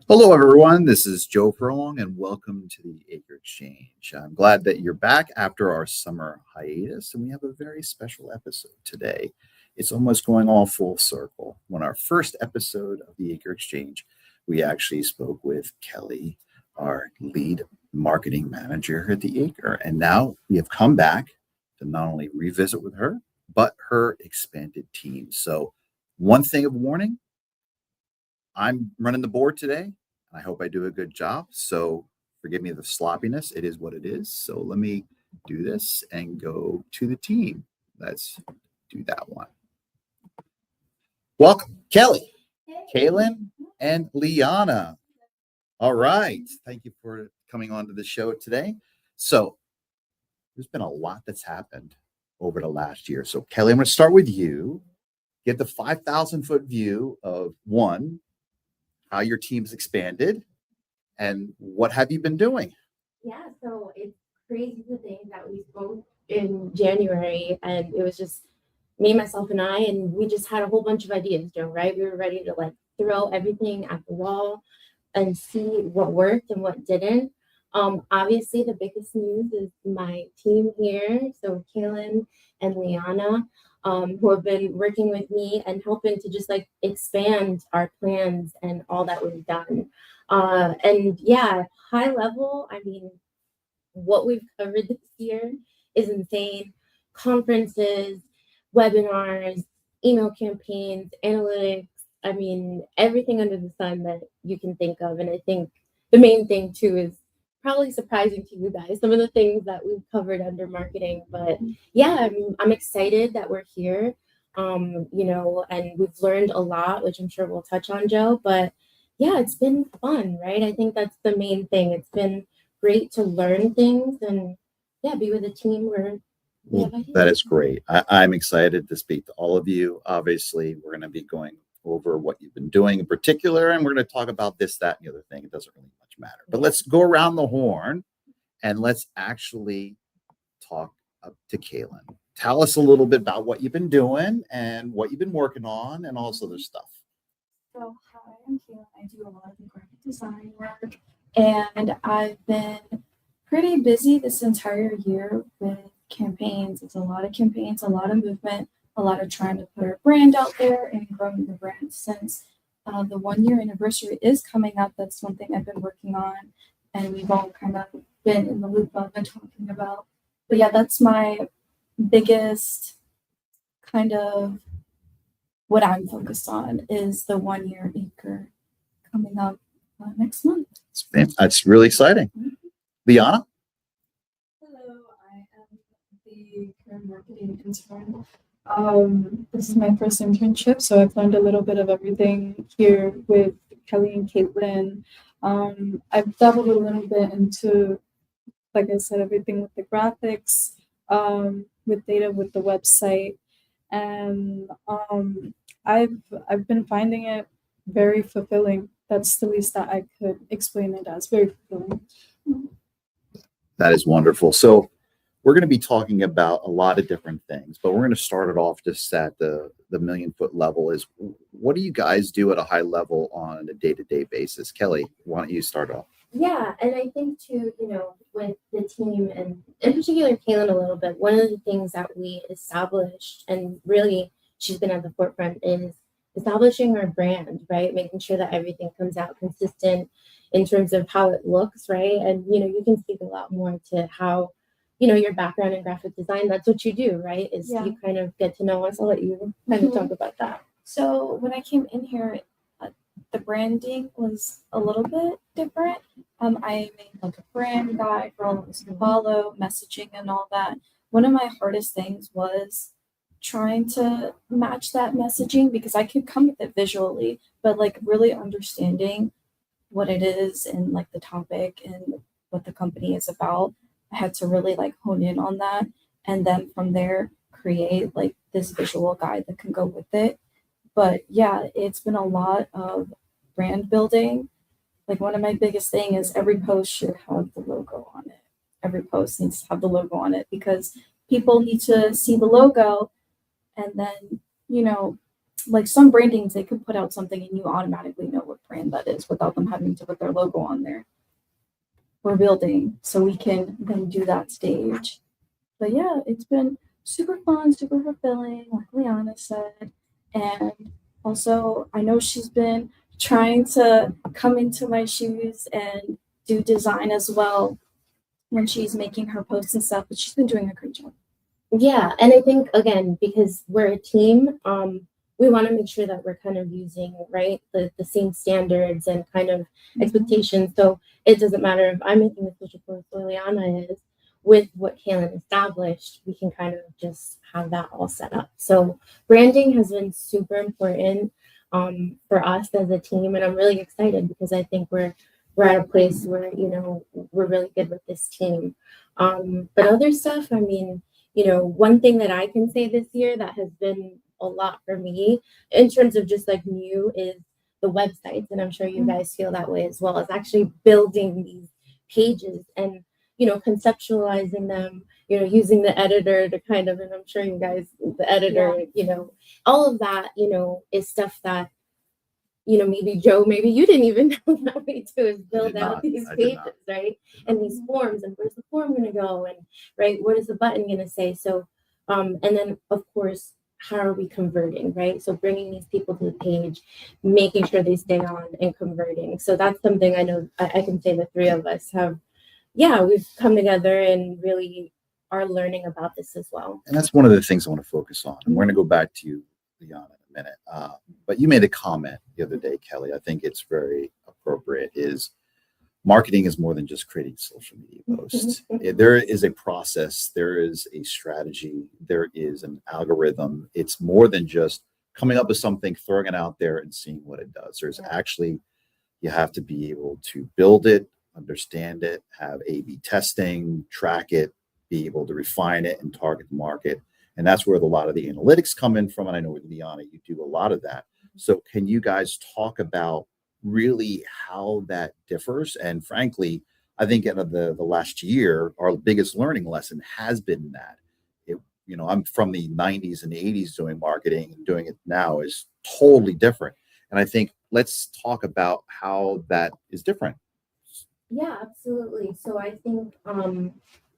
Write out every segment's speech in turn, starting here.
Hello, everyone. This is Joe Furlong, and welcome to the AiCR Exchange. I'm glad that you're back after our summer hiatus, and we have a very special episode today. It's almost going all full circle. When our first episode of the AiCR Exchange, we actually spoke with Kelly, our lead marketing manager at the AiCR, and now we have come back to not only revisit with her, but her expanded team. So, one thing of warning, I'm running the board today. I hope I do a good job. So forgive me the sloppiness. It is what it is. So let me do this and go to the team. Let's do that one. Welcome, Kelly, Kaylin, and Liana. All right. Thank you for coming on to the show today. So there's been a lot that's happened over the last year. So Kelly, I'm going to start with you. Get the 5,000-foot view of one, how your team's expanded, and what have you been doing? Yeah, so it's crazy to think that we spoke in January, and it was just me, myself, and I, and we just had a whole bunch of ideas, Joe, right? We were ready to throw everything at the wall and see what worked and what didn't. Obviously, the biggest news is my team here, so Kaylin and Liana, who have been working with me and helping to just expand our plans and all that we've done. And yeah, high level, I mean, what we've covered this year is insane. Conferences, webinars, email campaigns, analytics, I mean, everything under the sun that you can think of. And I think the main thing too is probably surprising to you guys, some of the things that we've covered under marketing. But yeah, I'm excited that we're here, and we've learned a lot, which I'm sure we'll touch on, Joe. But yeah, it's been fun, right? I think that's the main thing. It's been great to learn things and be with a team where we have ideas. That is great. I'm excited to speak to all of you. Obviously, we're going to be going over what you've been doing in particular, and we're going to talk about this, that, and the other thing. It doesn't really much matter. But let's go around the horn and let's actually talk up to Kaylin. Tell us a little bit about what you've been doing and what you've been working on and all this other stuff. So, hi, I'm Kaylin. I do a lot of the graphic design work, and I've been pretty busy this entire year with campaigns. It's a lot of campaigns, a lot of movement, a lot of trying to put our brand out there and growing the brand. Since the 1-year anniversary is coming up, that's one thing I've been working on, and we've all kind of been in the loop of and talking about. But yeah, that's my biggest kind of what I'm focused on is the 1-year AiCR coming up next month. That's really exciting. Mm-hmm. Liana? Hello, I am the current marketing intern. This is my first internship, so I've learned a little bit of everything here with Kelly and Caitlin. I've dabbled a little bit into, like I said, everything with the graphics, with data, with the website, and I've been finding it very fulfilling. That's the least that I could explain it as. Very fulfilling. That is wonderful. So we're going to be talking about a lot of different things, but we're going to start it off just at the million-foot level. Is what do you guys do at a high level on a day-to-day basis? Kelly, why don't you start off? Yeah, and I think too, with the team and in particular Kaylin a little bit, one of the things that we established, and really she's been at the forefront, is establishing our brand, right? Making sure that everything comes out consistent in terms of how it looks, right? And, you can speak a lot more to how, your background in graphic design, that's what you do, right? Is you kind of get to know us. I'll let you kind of talk about that. So when I came in here, the branding was a little bit different. I made a brand guide for all of us to follow, messaging and all that. One of my hardest things was trying to match that messaging because I could come with it visually, but really understanding what it is and the topic and what the company is about. I had to really hone in on that, and then from there create this visual guide that can go with it. But yeah, it's been a lot of brand building. One of my biggest thing is every post should have the logo on it. Every post needs to have the logo on it because people need to see the logo and then you know, like some brandings, they could put out something and you automatically know what brand that is without them having to put their logo on there. We're building so we can then do that stage. But yeah, it's been super fun, super fulfilling, like Liana said. And also, I know she's been trying to come into my shoes and do design as well when she's making her posts and stuff, but she's been doing a great job. Yeah, and I think again, because we're a team, we want to make sure that we're kind of using right the same standards and kind of expectations. So it doesn't matter if I'm making a social post or Liana is with what Kaylin established, we can kind of just have that all set up. So branding has been super important for us as a team, and I'm really excited because I think we're at a place where we're really good with this team. But other stuff, I mean, one thing that I can say this year that has been a lot for me in terms of just like new is the websites. And I'm sure you guys feel that way as well, as actually building these pages and, conceptualizing them, using the editor to kind of, and I'm sure you guys, the editor, all of that, is stuff that maybe Joe, maybe you didn't even know that we do is build out these pages, right? And these forms, and where's the form going to go? And right, what is the button going to say? So, and then of course, how are we converting, right? So bringing these people to the page, making sure they stay on and converting. So that's something I know I can say the three of us have, we've come together and really are learning about this as well. And that's one of the things I want to focus on. And we're going to go back to you, Liana, in a minute. But you made a comment the other day, Kelly. I think it's very appropriate. Is marketing is more than just creating social media posts. There is a process. There is a strategy. There is an algorithm. It's more than just coming up with something, throwing it out there, and seeing what it does. There's actually, you have to be able to build it, understand it, have A/B testing, track it, be able to refine it and target the market. And that's where a lot of the analytics come in from. And I know with Liana, you do a lot of that. So can you guys talk about really how that differs? And frankly, I think in the last year, our biggest learning lesson has been that I'm from the 90s and 80s doing marketing, and doing it now is totally different. And I think let's talk about how that is different. Yeah, absolutely. So I think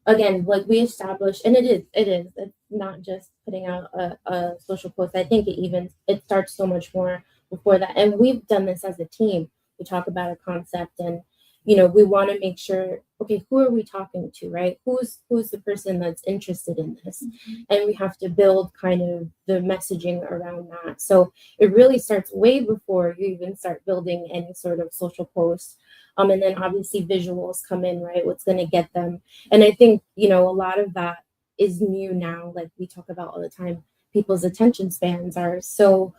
again, like we established, and it's not just putting out a social post. I think it starts so much more before that. And we've done this as a team. We talk about a concept, and we want to make sure, okay, who are we talking to, right? Who's the person that's interested in this? And we have to build kind of the messaging around that. So it really starts way before you even start building any sort of social post. And then obviously visuals come in, right? What's going to get them? And I think, a lot of that is new now. Like we talk about all the time, people's attention spans are so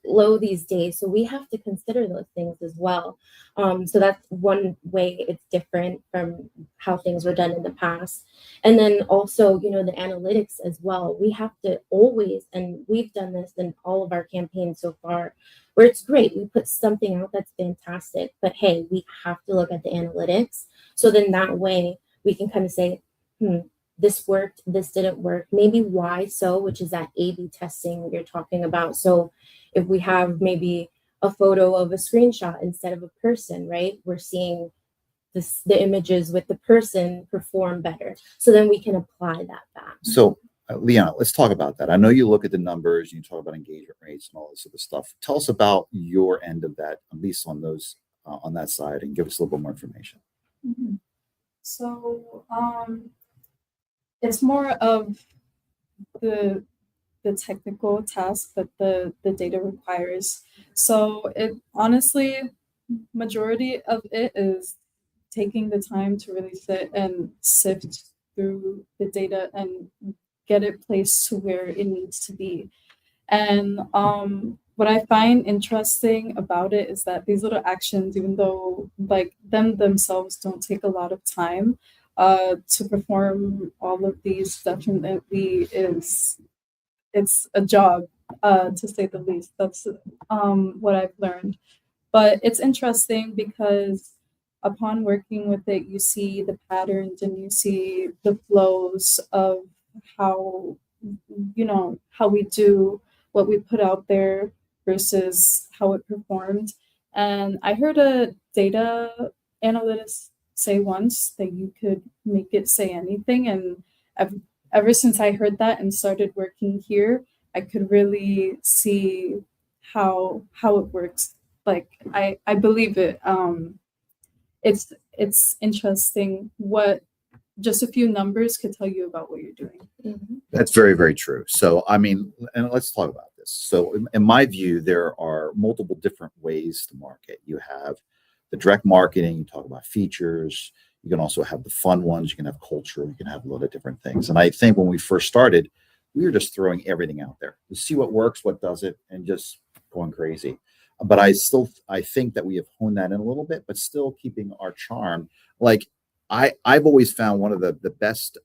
low these days. So we have to consider those things as well. So that's one way it's different from how things were done in the past. And then also, the analytics as well. We have to always, and we've done this in all of our campaigns so far, where it's great. We put something out that's fantastic, but hey, we have to look at the analytics. So then that way we can kind of say, this worked, this didn't work, maybe why so, which is that A/B testing you're talking about. So if we have maybe a photo of a screenshot instead of a person, right, we're seeing the images with the person perform better. So then we can apply that back. So Liana, let's talk about that. I know you look at the numbers, you talk about engagement rates and all this other stuff. Tell us about your end of that, at least on those on that side, and give us a little bit more information. So it's more of the technical task that the data requires. So it honestly, majority of it is taking the time to really sit and sift through the data and get it placed to where it needs to be. And what I find interesting about it is that these little actions, even though like themselves don't take a lot of time, to perform all of these definitely it's a job, to say the least. That's what I've learned. But it's interesting because upon working with it, you see the patterns and you see the flows of how how we do what we put out there versus how it performed. And I heard a data analyst say once that you could make it say anything. And ever since I heard that and started working here, I could really see how it works. Like I believe it. It's interesting what just a few numbers could tell you about what you're doing. That's very, very true. So, I mean, and let's talk about this. So, in my view, there are multiple different ways to market. You have the direct marketing, you talk about features. You can also have the fun ones. You can have culture. You can have a lot of different things. And I think when we first started, we were just throwing everything out there to see what works, what doesn't, and just going crazy. But I think that we have honed that in a little bit, but still keeping our charm. Like I've always found one of the best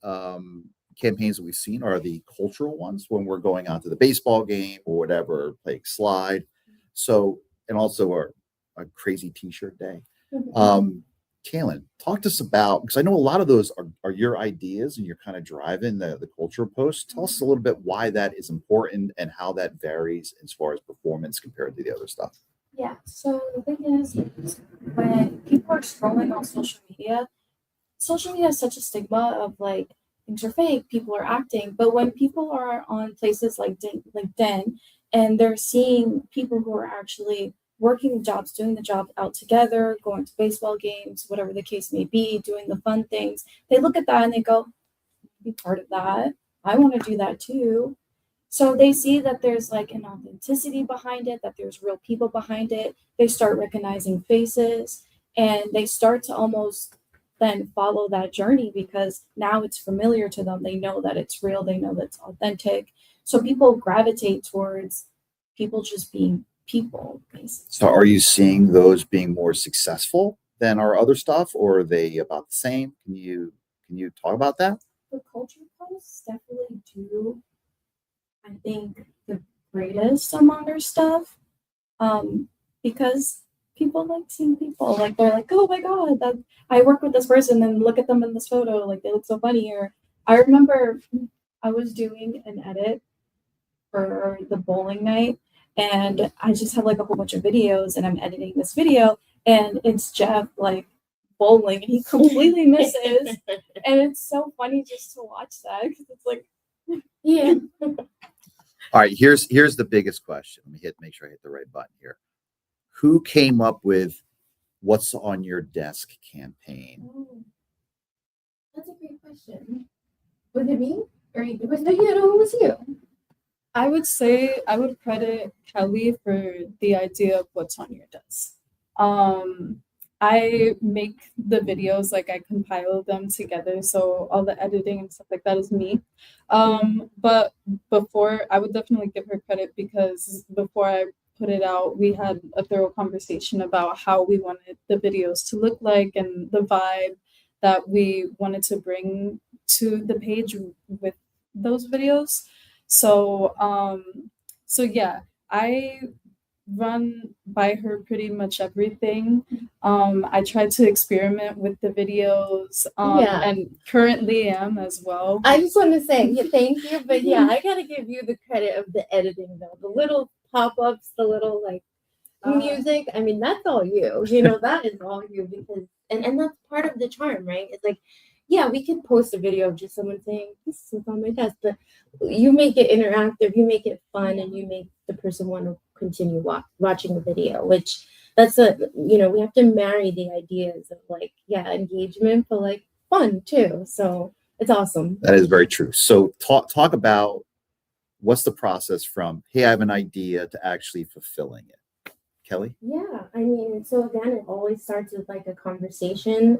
campaigns that we've seen are the cultural ones when we're going out to the baseball game or whatever, playing slide. So, and also a crazy t-shirt day. Kaylin, talk to us about, because I know a lot of those are your ideas and you're kind of driving the culture post. Tell us a little bit why that is important and how that varies as far as performance compared to the other stuff. Yeah, so the thing is, when people are scrolling on social media has such a stigma of like things are fake, people are acting. But when people are on places like Den, and they're seeing people who are actually working jobs, doing the job out together, going to baseball games, whatever the case may be, doing the fun things, they look at that and they go, be part of that. I want to do that too. So they see that there's like an authenticity behind it, that there's real people behind it. They start recognizing faces and they start to almost then follow that journey because now it's familiar to them. They know that it's real, they know that it's authentic. So people gravitate towards people just being people, basically. So are you seeing those being more successful than our other stuff, or are they about the same? Can you talk about that? The culture posts definitely do, I think, the greatest among our stuff. Because people like seeing people. Like they're like, oh my god, that I work with this person and look at them in this photo, like they look so funny. Or I remember I was doing an edit for the bowling night and I just have like a whole bunch of videos and I'm editing this video and it's Jeff like bowling and he completely misses and it's so funny just to watch that because it's like Yeah. All right, here's the biggest question. Let me make sure I hit the right button here. Who came up with what's on your desk campaign? Oh, that's a great question. Was it me? Or was it you? No, it was you. I would say I would credit Kelly for the idea of what's on your desk. I make the videos, like I compile them together, so all the editing and stuff like that is me. But before, I would definitely give her credit because before I put it out, we had a thorough conversation about how we wanted the videos to look like and the vibe that we wanted to bring to the page with those videos. So yeah, I run by her pretty much everything. I try to experiment with the videos, Yeah. and currently am as well. I just want to say thank you, but yeah, I gotta give you the credit of the editing though. The little pop-ups, the little like music. I mean, that's all you. You know, that is all you because and that's part of the charm, right? It's like, yeah, we could post a video of just someone saying, this is on my desk, but you make it interactive, you make it fun, and you make the person want to continue watching the video, which that's we have to marry the ideas of like, yeah, engagement, but like fun too. So it's awesome. That is very true. So talk about what's the process from, hey, I have an idea to actually fulfilling it. Kelly? Yeah, I mean, so again, it always starts with like a conversation.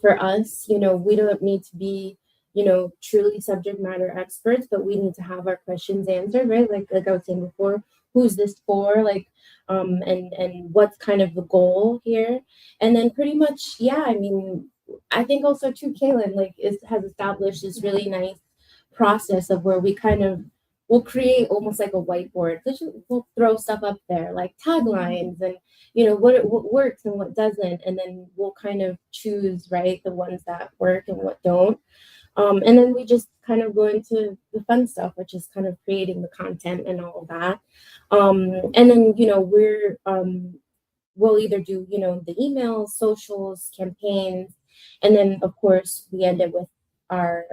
For us, we don't need to be, truly subject matter experts, but we need to have our questions answered, right? Like I was saying before, who's this for? Like, and what's kind of the goal here? And then pretty much, yeah, I mean, I think also too, Kaylin, has established this really nice process of where we kind of we'll create almost like a whiteboard. So we'll throw stuff up there like taglines and what works and what doesn't, and then we'll kind of choose right the ones that work and what don't. And then we just kind of go into the fun stuff, which is kind of creating the content and all of that. And then, we'll either do, the emails, socials, campaigns, and then of course we end it with our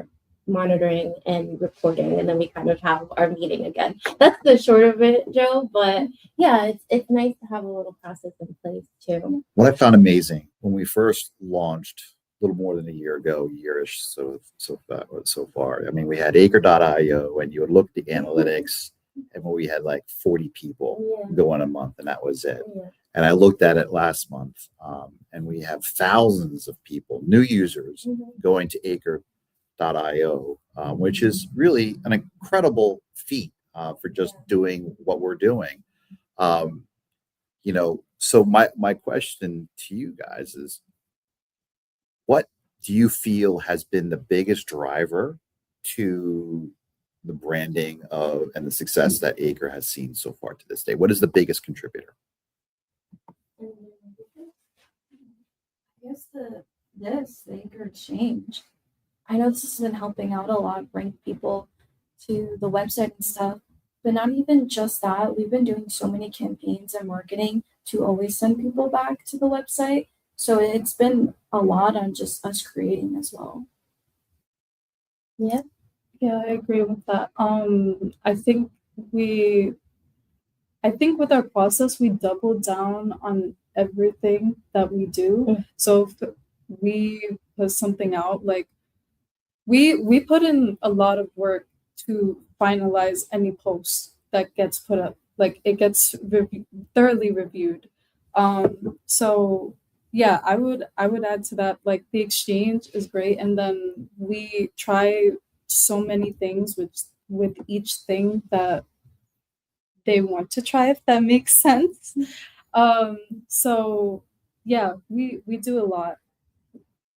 monitoring and reporting, and then we kind of have our meeting again. That's the short of it, Joe. But yeah, it's nice to have a little process in place too. What I found amazing when we first launched a little more than a year ago, yearish, so far. I mean, we had AiCR.io, and you would look at the analytics, and we had like 40 people go in a month, and that was it. Yeah. And I looked at it last month, and we have thousands of people, new users, going to AiCR.io, which is really an incredible feat for just doing what we're doing. So my question to you guys is, what do you feel has been the biggest driver to the branding of and the success that AiCR has seen so far to this day? What is the biggest contributor? I guess the AiCR Exchange. I know this has been helping out a lot, bring people to the website and stuff, but not even just that. We've been doing so many campaigns and marketing to always send people back to the website. So it's been a lot on just us creating as well. Yeah. Yeah, I agree with that. I think with our process, we double down on everything that we do. So if we put something out, like we put in a lot of work to finalize any post that gets put up. Like it gets thoroughly reviewed. So yeah, I would add to that. Like the exchange is great, and then we try so many things with each thing that they want to try, if that makes sense. So yeah, we do a lot.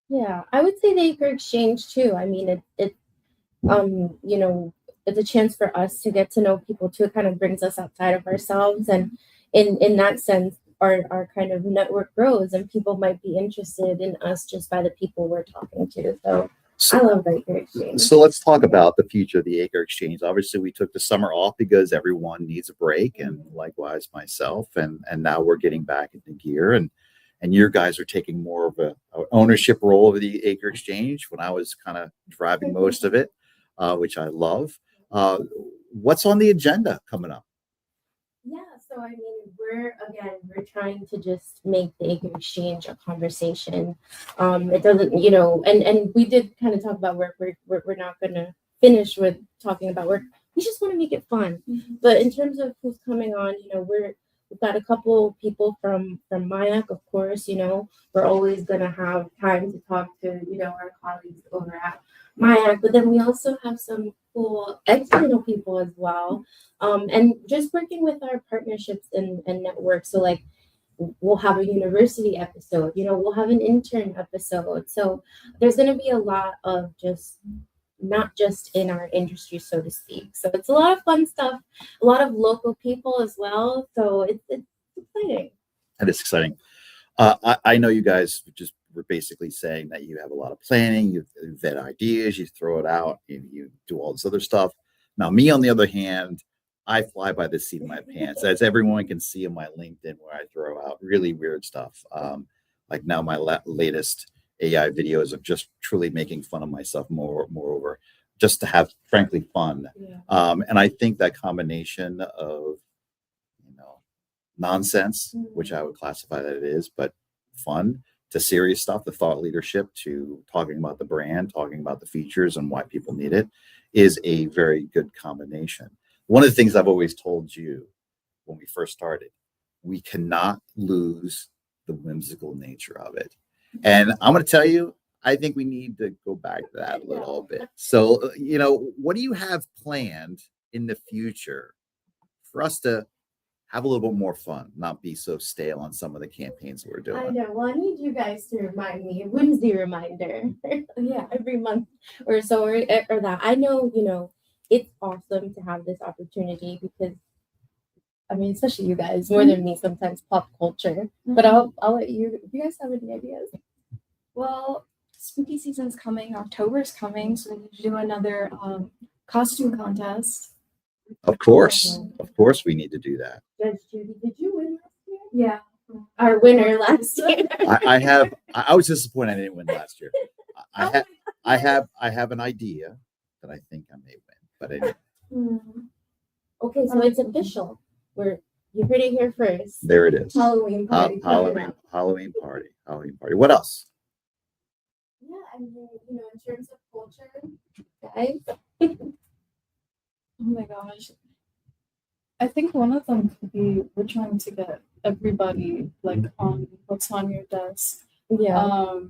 Yeah, I would say the AiCR Exchange too. I mean, it's a chance for us to get to know people too. It kind of brings us outside of ourselves, and in that sense, our kind of network grows, and people might be interested in us just by the people we're talking to. So I love the AiCR Exchange. So let's talk about the future of the AiCR Exchange. Obviously, we took the summer off because everyone needs a break, and likewise myself. And now we're getting back into gear, and you guys are taking more of a ownership role of the AiCR Exchange when I was kind of driving most of it, which I love. What's on the agenda coming up? Yeah, so I mean, we're trying to just make the AiCR Exchange a conversation. It doesn't, and we did kind of talk about work. We're not going to finish with talking about work. We just want to make it fun. But in terms of who's coming on, we've got a couple people from MIAC, of course. We're always going to have time to talk to our colleagues over at MIAC, but then we also have some cool external people as well. And just working with our partnerships and networks. So like we'll have a university episode, we'll have an intern episode. So there's going to be a lot of just not just in our industry, so to speak. So it's a lot of fun stuff, a lot of local people as well. So it's exciting. That is exciting. I know you guys just were basically saying that you have a lot of planning, you vet ideas, you throw it out, you do all this other stuff. Now, me, on the other hand, I fly by the seat of my pants, as everyone can see in my LinkedIn, where I throw out really weird stuff. Like now, my latest AI videos of just truly making fun of myself, moreover, just to have, frankly, fun. Yeah. And I think that combination of nonsense, which I would classify that it is, but fun, to serious stuff, the thought leadership, to talking about the brand, talking about the features and why people need it, is a very good combination. One of the things I've always told you when we first started, we cannot lose the whimsical nature of it. And I'm going to tell you, I think we need to go back to that a little bit. So, what do you have planned in the future for us to have a little bit more fun, not be so stale on some of the campaigns we're doing? I know. Well, I need you guys to remind me, a whimsy reminder. Yeah, every month or so, or that. I know, it's awesome to have this opportunity because, I mean, especially you guys, more than me, sometimes pop culture. But I'll let you, if you guys have any ideas. Well, spooky season's coming, October's coming, so we need to do another costume contest. Of course, we need to do that. Judge Judy, did you win last year? Yeah. Our winner last year. I was disappointed I didn't win last year. I have an idea that I think I may win, but anyway, Okay, so it's official. You heard it here first. there it is. Halloween party. coming up. Halloween party. What else? Yeah, I mean, in terms of culture, guys. Oh my gosh. I think one of them could be we're trying to get everybody like on what's on your desk. Yeah.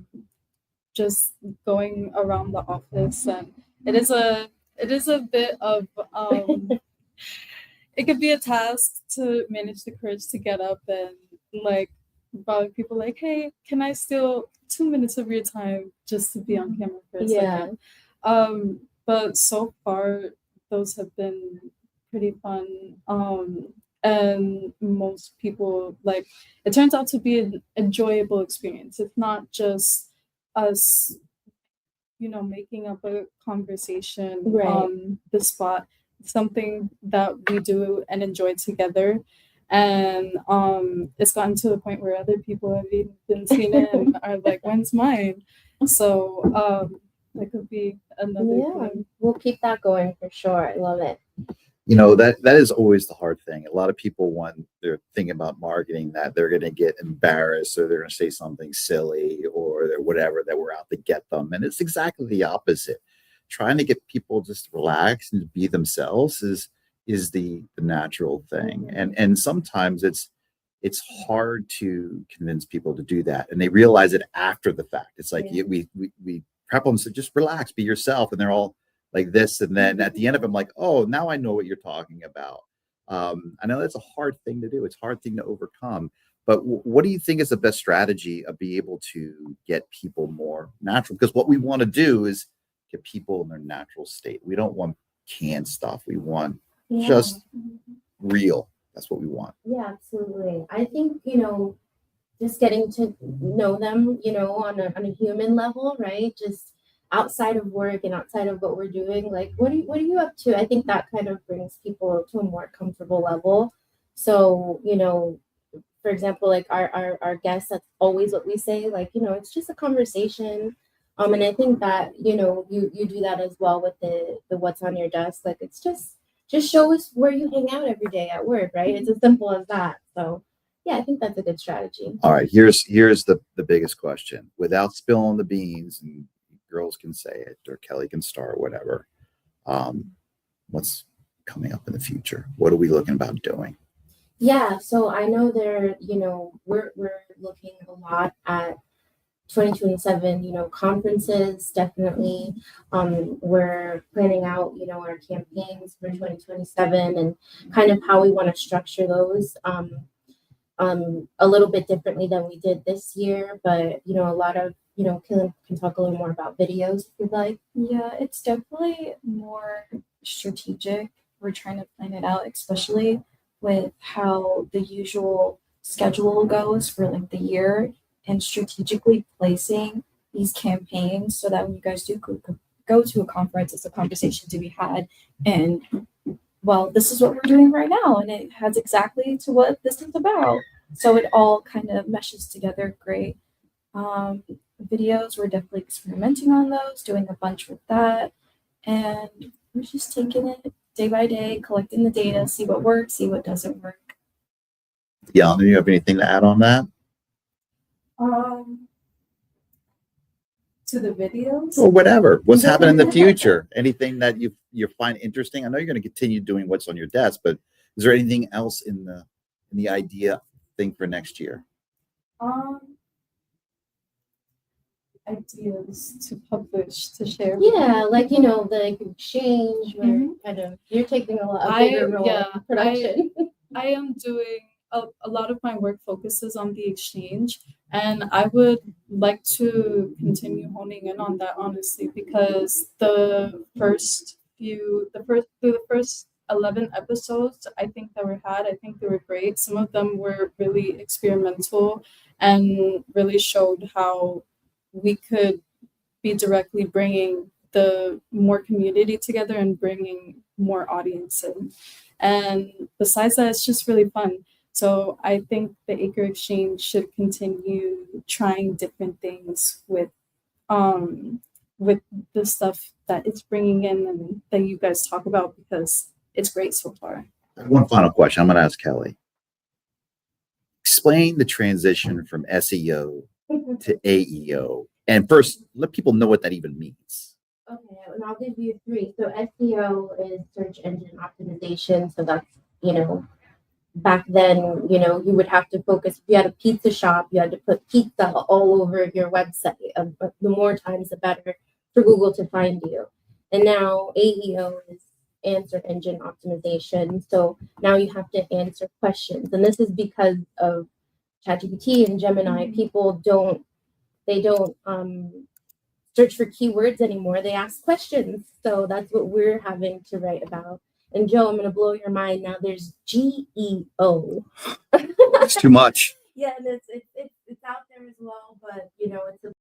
Just going around the office, and it is a bit of it could be a task to manage the courage to get up and like bother people like, hey, can I steal 2 minutes of your time just to be on camera for a second? But so far those have been pretty fun. And most people like it turns out to be an enjoyable experience. It's not just us, making up a conversation Right. on the spot. It's something that we do and enjoy together. And it's gotten to the point where other people have even seen it and are like, when's mine? So that could be another thing. We'll keep that going for sure. I love it. That is always the hard thing. A lot of people, when they're thinking about marketing, that they're going to get embarrassed or they're going to say something silly or whatever, that we're out to get them. And it's exactly the opposite. Trying to get people just to relax and to be themselves is the natural thing. And sometimes it's hard to convince people to do that. And they realize it after the fact. It's like we prep them, so just relax, be yourself. And they're all like this, and then at the end of it, I'm like, oh, now I know what you're talking about. I know that's a hard thing to do. It's a hard thing to overcome. But what do you think is the best strategy of being able to get people more natural? Because what we want to do is get people in their natural state. We don't want canned stuff. We want just real. That's what we want. Yeah, absolutely. I think, just getting to know them, on a human level, right? Just outside of work and outside of what we're doing, like what are you up to? I think that kind of brings people to a more comfortable level. So, for example, like our guests, that's always what we say, like, it's just a conversation. And I think that, you do that as well with the what's on your desk. Like it's just show us where you hang out every day at work, right? It's as simple as that. So yeah, I think that's a good strategy. All right, here's the biggest question. Without spilling the beans, and girls can say it or Kelly can start, whatever. What's coming up in the future? What are we looking about doing? Yeah, so I know we're looking a lot at 2027, conferences, definitely. We're planning out, our campaigns for 2027 and kind of how we want to structure those a little bit differently than we did this year. But, a lot of, can talk a little more about videos if you'd like. Yeah, it's definitely more strategic. We're trying to plan it out, especially with how the usual schedule goes for like the year, and strategically placing these campaigns so that when you guys do go to a conference, it's a conversation to be had. And well, this is what we're doing right now, and it has exactly to what this is about. So it all kind of meshes together great. Videos, we're definitely experimenting on those, doing a bunch with that, and we're just taking it day by day, collecting the data, see what works, see what doesn't work. Yeah, do you have anything to add on that? To the videos or whatever, what's happening in the future? Anything that you find interesting? I know you're going to continue doing what's on your desk, but is there anything else in the idea thing for next year? Ideas to publish, to share. Yeah, like the exchange where kind of you're taking a bigger role in production. I am doing a lot of my work focuses on the exchange, and I would like to continue honing in on that, honestly, because the first 11 episodes I think they were great. Some of them were really experimental and really showed how we could be directly bringing the more community together and bringing more audience in. And besides that, it's just really fun. So I think the AiCR Exchange should continue trying different things with the stuff that it's bringing in and that you guys talk about, because it's great so far. One final question I'm going to ask Kelly. Explain the transition from SEO to AEO. And first, let people know what that even means. Okay, and I'll give you three. So SEO is search engine optimization. So that's, back then, you would have to focus. If you had a pizza shop, you had to put pizza all over your website. The more times, the better for Google to find you. And now AEO is answer engine optimization. So now you have to answer questions. And this is because of ChatGPT and Gemini. People don't search for keywords anymore. They ask questions. So that's what we're having to write about. And Joe, I'm going to blow your mind now. There's GEO. It's too much. Yeah, and it's out there as well, but it's a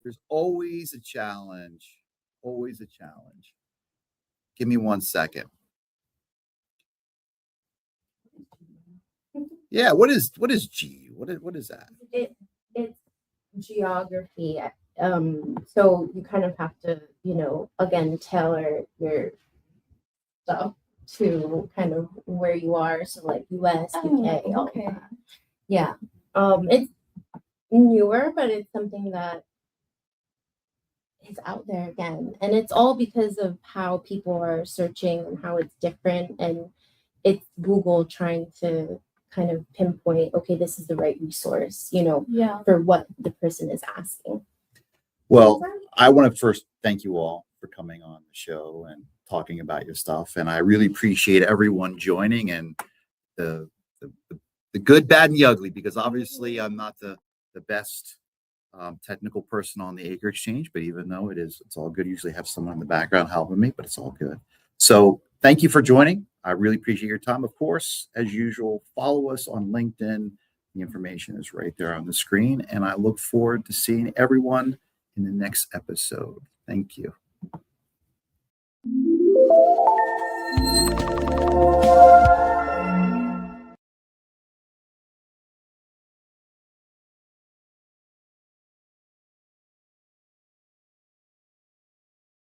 There's always a challenge. Always a challenge. Give me 1 second. Yeah, what is G? What is that? it's geography. So you kind of have to, again, tailor your stuff to kind of where you are. So like US, UK, all of okay. that. Yeah. It's newer, but it's something that is out there again. And it's all because of how people are searching and how it's different. And it's Google trying to kind of pinpoint, okay, this is the right resource, Yeah. for what the person is asking. Well, I want to first thank you all for coming on the show and talking about your stuff. And I really appreciate everyone joining and the good, bad, and the ugly, because obviously I'm not the best technical person on the AiCR Exchange, but even though it's all good. Usually have someone in the background helping me, but it's all good. So thank you for joining. I really appreciate your time. Of course, as usual, follow us on LinkedIn. The information is right there on the screen, and I look forward to seeing everyone in the next episode. Thank you.